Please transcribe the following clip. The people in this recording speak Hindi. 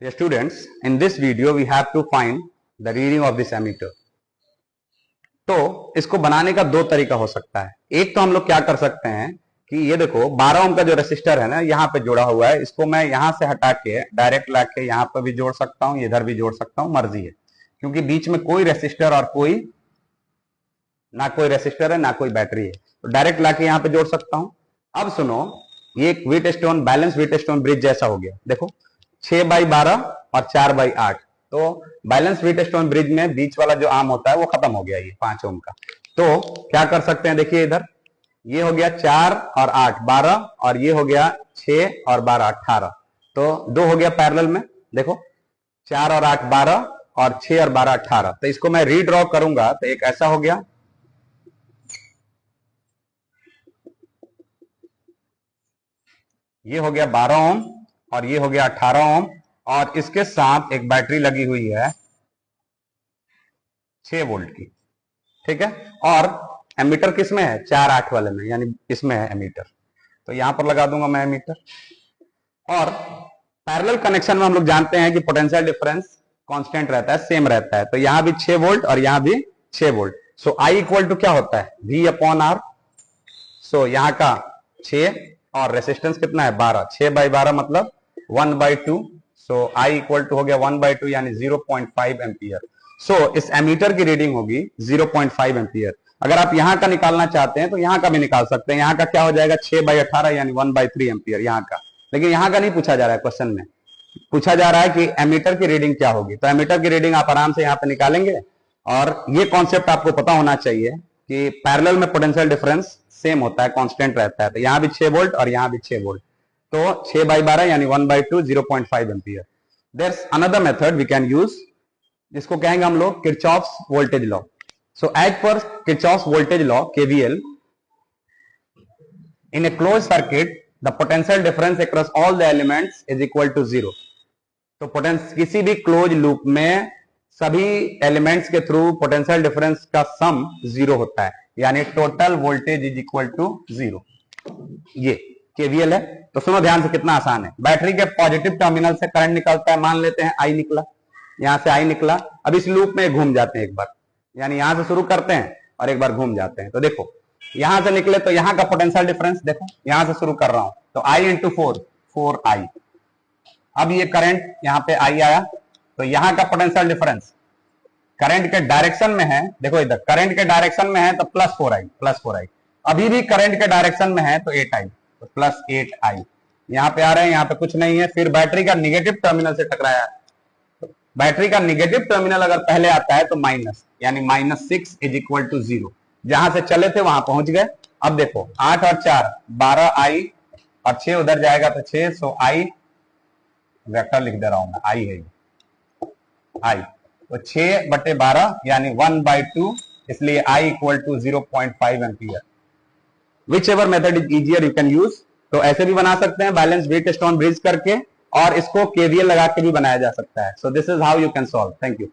Dear students, in this video we have to find the reading of this ammeter. तो इसको बनाने का दो तरीका हो सकता है। एक तो हम लोग क्या कर सकते हैं कि ये देखो 12 ओम का जो रेसिस्टर है ना यहाँ पे जोड़ा हुआ है, इसको मैं यहाँ से हटा के डायरेक्ट लाके यहाँ पे भी जोड़ सकता हूँ, इधर भी जोड़ सकता हूँ, मर्जी है, क्योंकि बीच में कोई रेसिस्टर और ना कोई रेसिस्टर है ना कोई बैटरी है, तो डायरेक्ट लाके यहाँ पे जोड़ सकता हूँ। अब सुनो, ये एक व्हीटस्टोन बैलेंस व्हीटस्टोन ब्रिज जैसा हो गया। देखो 6/12 और 4/8, तो बैलेंस व्हीटस्टोन ब्रिज में बीच वाला जो आर्म होता है वो खत्म हो गया, ये 5 ओम का। तो क्या कर सकते हैं, देखिए इधर ये हो गया 4 और 8 12 और ये हो गया 6 और 12 18, तो दो हो गया पैरेलल में। देखो 4 और 8 12 और 6 और 12 18, तो इसको मैं रीड्रॉ करूंगा तो एक ऐसा हो गया, ये हो गया 12 ओम और ये हो गया 18 ओम, और इसके साथ एक बैटरी लगी हुई है 6 वोल्ट की, ठीक है। और एमीटर किस में है, 4/8 वाले में, यानी इसमें है एमीटर, तो यहां पर लगा दूंगा मैं एमीटर। और पैरेलल कनेक्शन में हम लोग जानते हैं कि पोटेंशियल डिफरेंस कांस्टेंट रहता है, सेम रहता है, तो यहां भी 6 वोल्ट और यहां भी 6 volt. So I equal to क्या होता है, V/R। सो यहां का 6 और रेसिस्टेंस कितना है 12, 6/12 मतलब 1/2, सो आई इक्वल टू हो गया 1/2 यानी 0.5 एम्पियर। सो इस एमीटर की रीडिंग होगी 0.5 एम्पियर। अगर आप यहां का निकालना चाहते हैं तो यहां का भी निकाल सकते हैं, यहां का क्या हो जाएगा 6/18 यानी 1/3 एम्पियर यहां का, लेकिन यहां का नहीं पूछा जा रहा है क्वेश्चन में, पूछा जा रहा है कि एमीटर की रीडिंग क्या होगी। तो एमीटर की रीडिंग आप आराम से यहां पे निकालेंगे, और ये कॉन्सेप्ट आपको पता होना चाहिए कि पैरेलल में पोटेंशियल डिफरेंस सेम होता है, कांस्टेंट रहता है, तो यहां भी 6 वोल्ट और यहां भी 6 वोल्ट, तो 6/12 यानी 1/2 0.5 ampere. There is another method we can use, जिसको कहेंगे हम लोग Kirchhoff's voltage law. So as per Kirchhoff's voltage law KVL, in a closed circuit the potential difference across all the elements is equal to 0। तो किसी भी क्लोज लूप में सभी एलिमेंट्स के थ्रू पोटेंशियल डिफरेंस का सम 0 होता है, यानी total voltage is equal to 0। ये KVL है। तो सुनो ध्यान से, कितना आसान है। बैटरी के पॉजिटिव टर्मिनल से करंट निकलता है, मान लेते हैं I निकला, यहां से I निकला। अब इस लूप में घूम जाते हैं एक बार, यानी यहां से शुरू करते हैं और एक बार घूम जाते हैं। तो देखो यहां से निकले तो यहां का पोटेंशियल डिफरेंस देखो, यहां से शुरू कर रहा हूं तो I × 4 4I। अब ये करंट यहां पे I आया, तो यहां का पोटेंशियल डिफरेंस करंट के डायरेक्शन में है, देखो इधर करंट के डायरेक्शन में है तो +4I। अभी भी करंट के डायरेक्शन में है तो 8I, तो +8I। यहां पे आ रहे हैं, यहां पे कुछ नहीं है। फिर बैटरी का निगेटिव टर्मिनल से टकराया, तो बैटरी का निगेटिव टर्मिनल अगर पहले आता है तो माइनस, यानी -6 = 0। जहां से चले थे वहां पहुंच गए। अब देखो 8 और 4 12I और 6 उधर जाएगा तो 6, सो I वेक्टर लिख दे रहा हूं मैं, I है I, तो 6/12 यानी 1/2, इसलिए I = 0.5 ampere. Which ever method is easier you can use. तो ऐसे भी बना सकते हैं बैलेंस व्हीटस्टोन ब्रिज करके, और इसको KVL लगा के भी बनाया जा सकता है। So this is how you can solve. Thank you.